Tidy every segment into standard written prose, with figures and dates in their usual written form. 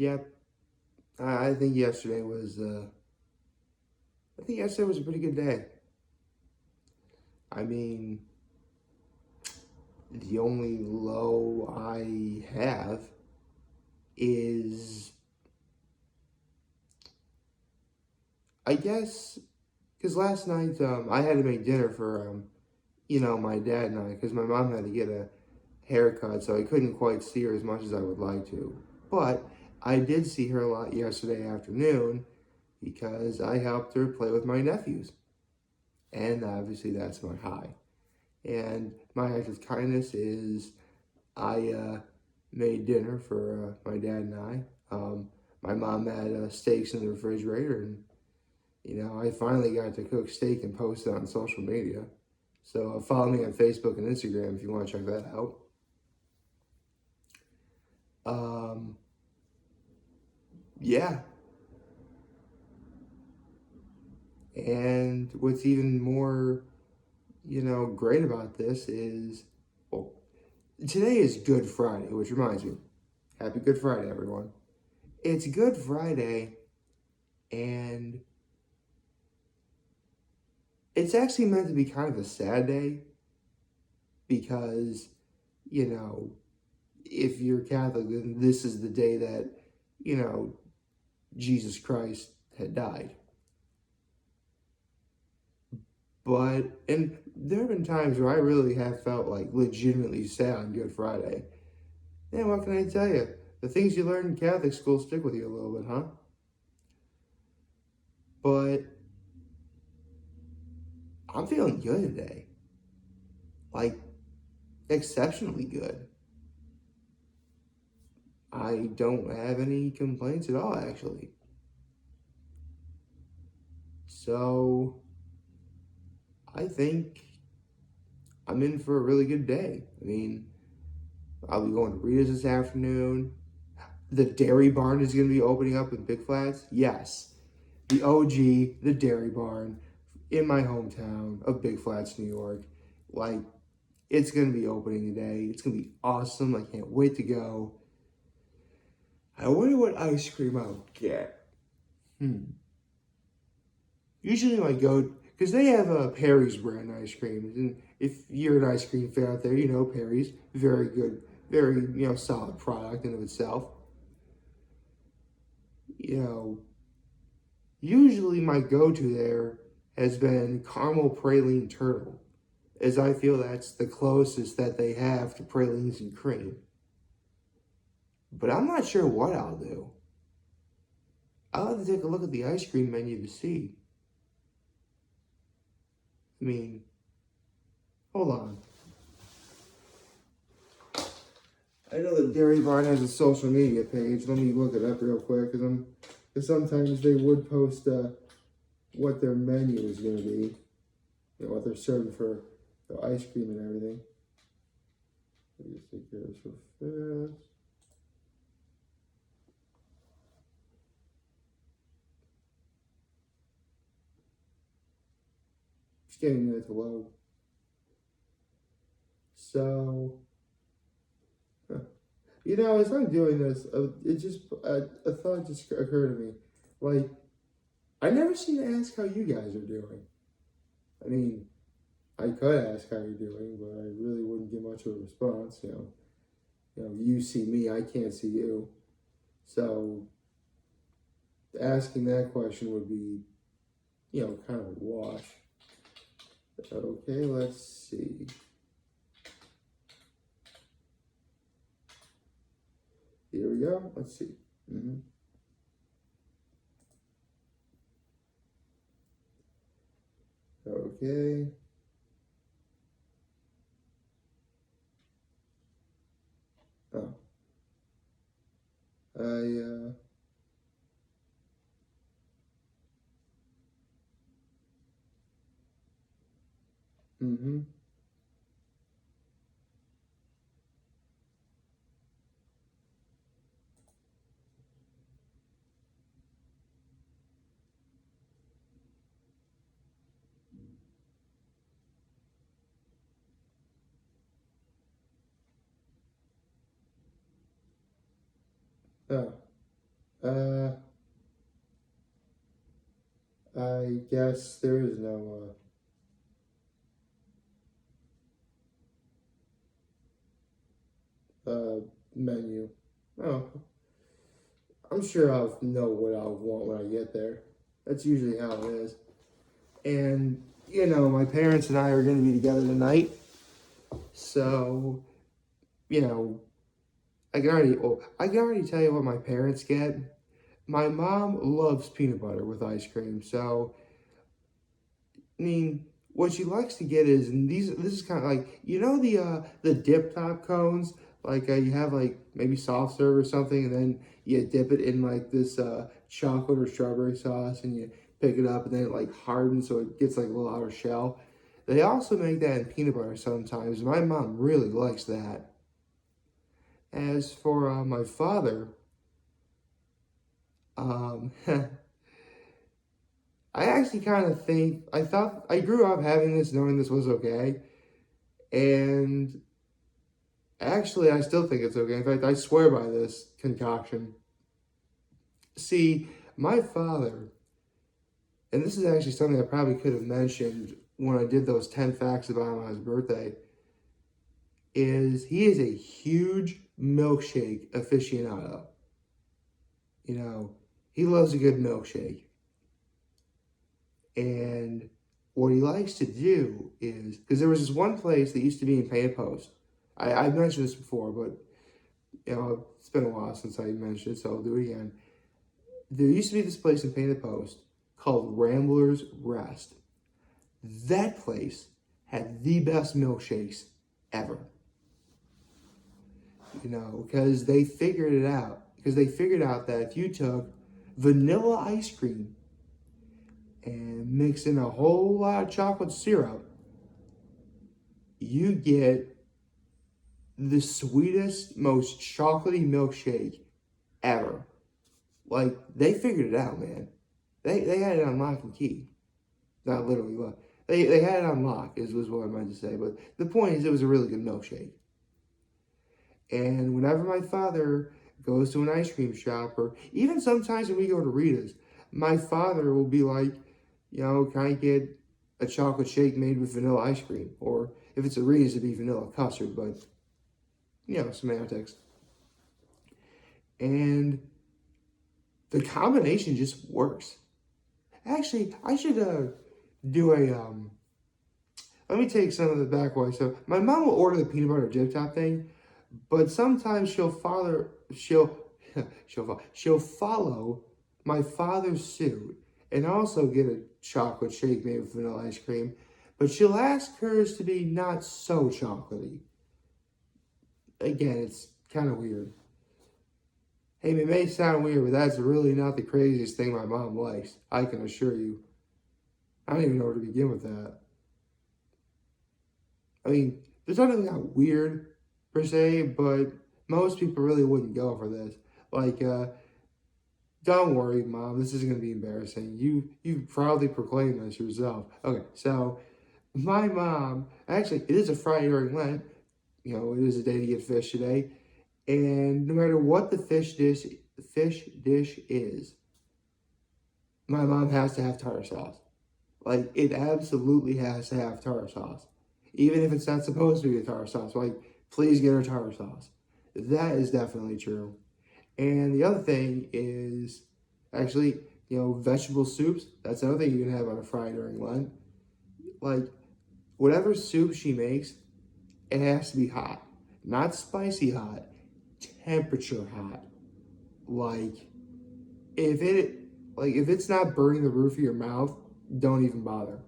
Yep. I think yesterday was. I think yesterday was a pretty good day. I mean, the only low I have is, I guess, because last night I had to make dinner for my dad and I, because my mom had to get a haircut, so I couldn't quite see her as much as I would like to. But I did see her a lot yesterday afternoon because I helped her play with my nephews. And obviously, that's my high. And my act of kindness is I made dinner for my dad and I. My mom had steaks in the refrigerator, and I finally got to cook steak and post it on social media. So follow me on Facebook and Instagram if you want to check that out. Um, yeah, and what's even more, great about this is, well, today is Good Friday, which reminds me, Happy Good Friday, everyone. It's Good Friday, and it's actually meant to be kind of a sad day because, you know, if you're Catholic, then this is the day that, you know, Jesus Christ had died. But, and there have been times where I really have felt like legitimately sad on Good Friday. And what can I tell you? The things you learn in Catholic school stick with you a little bit, huh? But I'm feeling good today. Like, exceptionally good. I don't have any complaints at all, actually. So, I think I'm in for a really good day. I mean, I'll be going to Rita's this afternoon. The Dairy Barn is going to be opening up in Big Flats. Yes, the OG, the Dairy Barn, in my hometown of Big Flats, New York. Like, it's going to be opening today. It's going to be awesome. I can't wait to go. I wonder what ice cream I'll get. Usually I go, because they have a Perry's brand ice cream. And if you're an ice cream fan out there, you know Perry's. Very good, very, solid product in of itself. You know, usually my go-to there has been caramel praline turtle, as I feel that's the closest that they have to pralines and cream. But I'm not sure what I'll do. I'll have to take a look at the ice cream menu to see. I mean, hold on. I know that Dairy Barn has a social media page. Let me look it up real quick, because sometimes they would post what their menu is going to be, what they're serving for the ice cream and everything. Let me just take care of this real fast. Just getting it to load. So, as I'm doing this, a thought just occurred to me. Like, I never seem to ask how you guys are doing. I mean, I could ask how you're doing, but I really wouldn't get much of a response. You see me, I can't see you. So, asking that question would be, kind of a wash. Okay, let's see. Here we go. Let's see. Okay. Oh. Mm-hmm. Oh. Uh, I guess there is no menu. Oh, I'm sure I'll know what I'll want when I get there. That's usually how it is. And my parents and I are going to be together tonight, so you know, I can already tell you what my parents get. My mom loves peanut butter with ice cream, so I mean, what she likes to get is, and this is kind of like, the dip top cones, like you have like maybe soft serve or something, and then you dip it in like this chocolate or strawberry sauce, and you pick it up, and then it like hardens so it gets like a little outer shell. They also make that in peanut butter sometimes. My mom really likes that. As for my father, um, I actually kind of think I thought I grew up having this, knowing this was okay, and actually, I still think it's okay. In fact, I swear by this concoction. See, my father, and this is actually something I probably could have mentioned when I did those 10 facts about him on his birthday, is he is a huge milkshake aficionado. You know, he loves a good milkshake. And what he likes to do is, because there was this one place that used to be in Painted Post. I've mentioned this before, but it's been a while since I mentioned it, so I'll do it again. There used to be this place in Painted Post called Rambler's Rest. That place had the best milkshakes ever. Because they figured it out. Because they figured out that if you took vanilla ice cream and mix in a whole lot of chocolate syrup, you get the sweetest, most chocolatey milkshake ever. Like, they figured it out, man. They had it on lock and key. Not literally, but they had it on lock, was what I meant to say. But the point is, it was a really good milkshake. And whenever my father goes to an ice cream shop, or even sometimes when we go to Rita's, my father will be like, can I get a chocolate shake made with vanilla ice cream? Or if it's a Rita's, it'd be vanilla custard, but, semantics. And the combination just works. Actually, I should do a let me take some of the back way. So my mom will order the peanut butter dip top thing, but sometimes she'll follow my father's suit and also get a chocolate shake made with vanilla ice cream, but she'll ask hers to be not so chocolatey. Again, it's kind of weird. Hey, it may sound weird, but that's really not the craziest thing my mom likes. I can assure you. I don't even know where to begin with that. I mean, there's nothing that weird per se, but most people really wouldn't go for this. Like, don't worry, Mom, this isn't going to be embarrassing. You proudly proclaim this yourself. Okay, so my mom, actually, it is a Friday during Lent. It is a day to get fish today. And no matter what the fish dish is, my mom has to have tartar sauce. Like, it absolutely has to have tartar sauce. Even if it's not supposed to be a tartar sauce. Like, please get her tartar sauce. That is definitely true. And the other thing is, actually, vegetable soups. That's another thing you can have on a Friday during Lent. Like, whatever soup she makes, it has to be hot. Not spicy hot, temperature hot. Like, if it's not burning the roof of your mouth, don't even bother.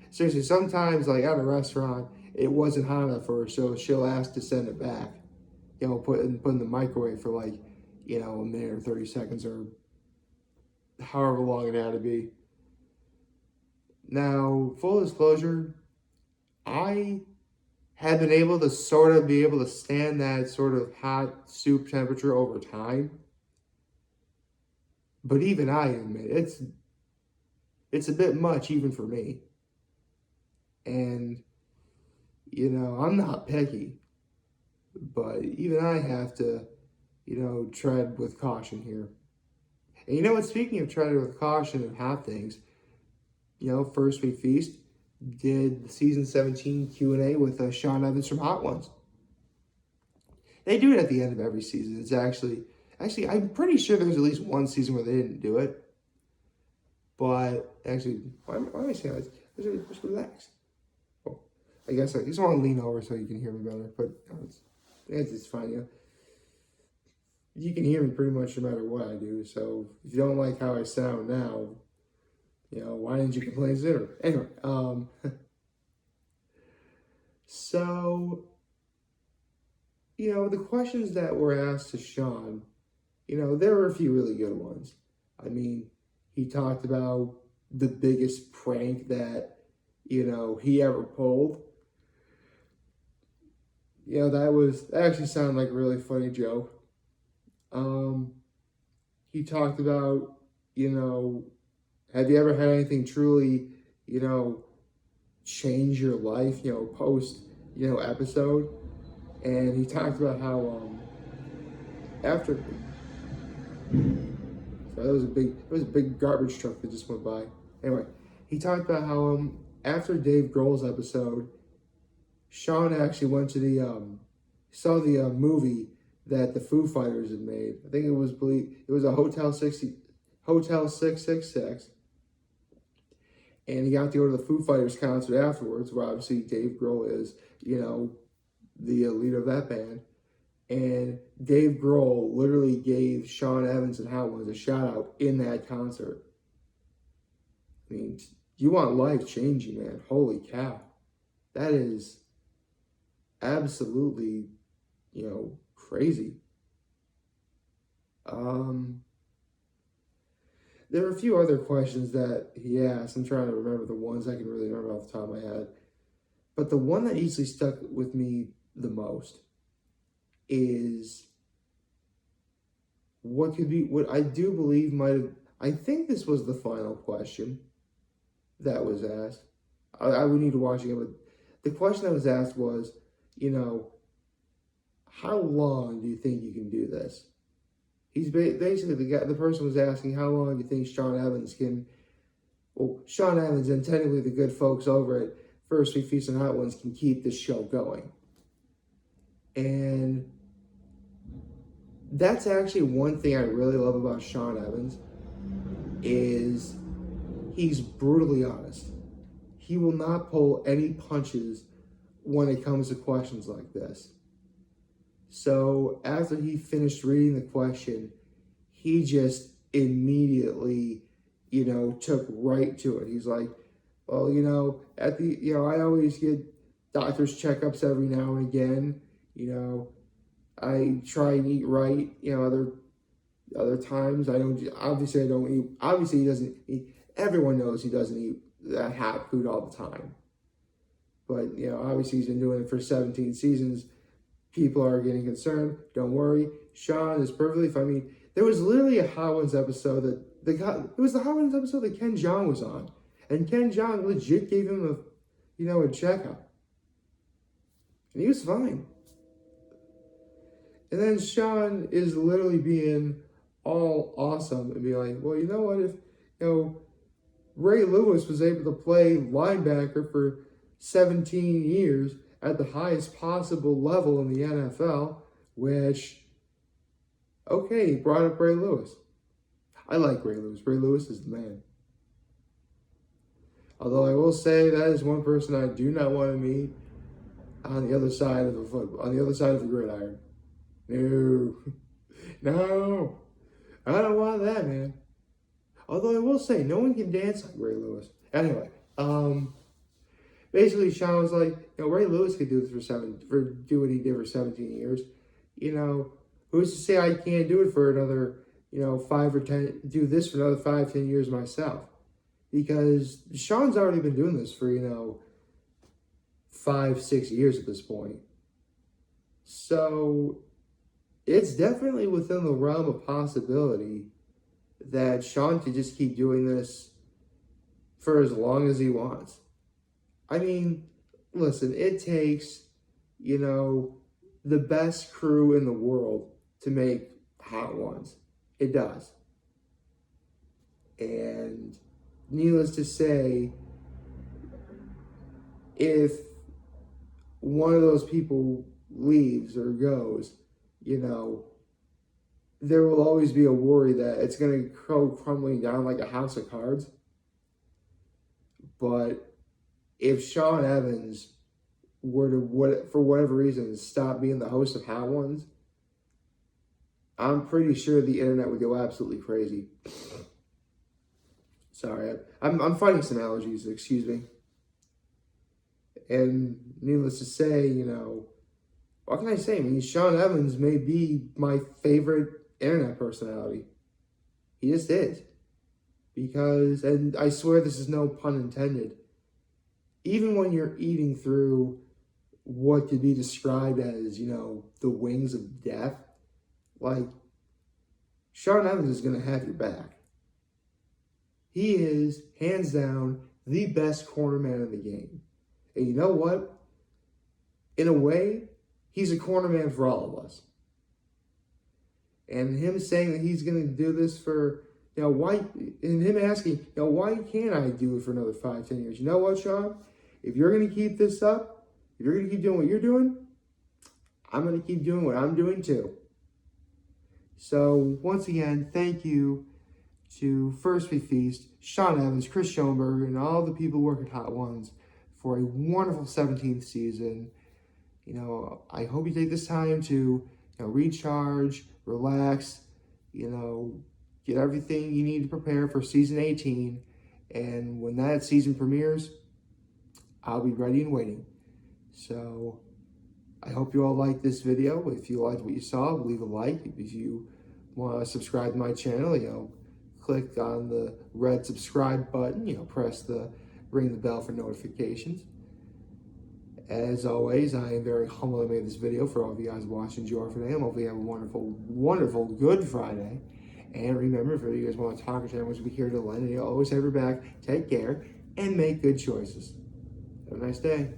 Seriously, sometimes like at a restaurant, it wasn't hot enough for her, so she'll ask to send it back. Put in the microwave for like, a minute or 30 seconds or however long it had to be. Now, full disclosure, I have been able to sort of be able to stand that sort of hot soup temperature over time. But even I admit it's a bit much even for me. And I'm not picky, but even I have to, tread with caution here. And you know what? Speaking of treading with caution and half things, First Week Feast did the season 17 Q&A with Sean Evans from Hot Ones. They do it at the end of every season. It's actually, I'm pretty sure there's at least one season where they didn't do it. But actually, why am I saying that? Just relax. Oh, I guess I just want to lean over so you can hear me better. But it's fine. You can hear me pretty much no matter what I do. So if you don't like how I sound now, why didn't you complain sooner? Anyway, so, the questions that were asked to Sean, there were a few really good ones. I mean, he talked about the biggest prank that, he ever pulled. That actually sounded like a really funny joke. He talked about, have you ever had anything truly, change your life, post, episode? And he talked about how, after, so it was a big garbage truck that just went by. Anyway, he talked about how, after Dave Grohl's episode, Sean actually went to saw the movie that the Foo Fighters had made. I think it was a Hotel 666. And he got to go to the Foo Fighters concert afterwards, where obviously Dave Grohl is, the leader of that band. And Dave Grohl literally gave Sean Evans and Hot Ones a shout out in that concert. I mean, you want life changing, man. Holy cow. That is absolutely, crazy. There were a few other questions that he asked. I'm trying to remember the ones I can really remember off the top of my head. But the one that easily stuck with me the most is what I do believe I think this was the final question that was asked. I would need to watch again, but the question that was asked was, how long do you think you can do this? He's basically the person was asking, how long do you think Sean Evans Sean Evans and technically the good folks over at First Week Feast and Hot Ones can keep this show going. And that's actually one thing I really love about Sean Evans is he's brutally honest. He will not pull any punches when it comes to questions like this. So after he finished reading the question, he just immediately, took right to it. He's like, well, I always get doctor's checkups every now and again. I try and eat right. Other times I don't eat. Obviously he doesn't eat. Everyone knows he doesn't eat that hot food all the time. But, obviously he's been doing it for 17 seasons. People are getting concerned. Don't worry. Sean is perfectly fine. I mean, there was literally a Hot Ones episode it was the Hot Ones episode that Ken Jeong was on. And Ken Jeong legit gave him a checkup. And he was fine. And then Sean is literally being all awesome and be like, well, you know what? If, Ray Lewis was able to play linebacker for 17 years at the highest possible level in the NFL, which, okay, he brought up Ray Lewis. I like Ray Lewis. Ray Lewis is the man. Although I will say that is one person I do not want to meet on the other side of the gridiron. No, I don't want that, man. Although I will say, no one can dance like Ray Lewis. Anyway, basically, Sean was like, Ray Lewis could do this for do what he did for 17 years. Who's to say I can't do it for another, 5 or 10, do this for another 5, 10 years myself? Because Sean's already been doing this for, 5, 6 years at this point. So it's definitely within the realm of possibility that Sean could just keep doing this for as long as he wants. I mean, listen, it takes, the best crew in the world to make Hot Ones. It does. And needless to say, if one of those people leaves or goes, you know, there will always be a worry that it's going to go crumbling down like a house of cards. But if Sean Evans were to, for whatever reason, stop being the host of Hot Ones, I'm pretty sure the internet would go absolutely crazy. Sorry, I'm fighting some allergies, excuse me. And needless to say, you know, what can I say? I mean, Sean Evans may be my favorite internet personality. He just is. Because, and I swear this is no pun intended, even when you're eating through what could be described as, you know, the wings of death, like, Sean Evans is going to have your back. He is, hands down, the best cornerman in the game. And you know what? In a way, he's a cornerman for all of us. And him saying that he's going to do this for, you know, why, and him asking, you know, why can't I do it for another 5-10 years? You know what, Sean? If you're going to keep this up, if you're going to keep doing what you're doing, I'm going to keep doing what I'm doing too. So, once again, thank you to First We Feast, Sean Evans, Chris Schoenberger, and all the people who work at Hot Ones for a wonderful 17th season. You know, I hope you take this time to, you know, recharge, relax, you know, get everything you need to prepare for season 18. And when that season premieres, I'll be ready and waiting. So I hope you all liked this video. If you liked what you saw, leave a like. If you want to subscribe to my channel, you know, click on the red subscribe button, you know, ring the bell for notifications. As always, I am very humbled I made this video for all of you guys watching Joy today. I hope you have a wonderful, wonderful Good Friday. And remember, if you guys want to talk or chat, we'll be here to lend, and you always have your back. Take care and make good choices. Have a nice day.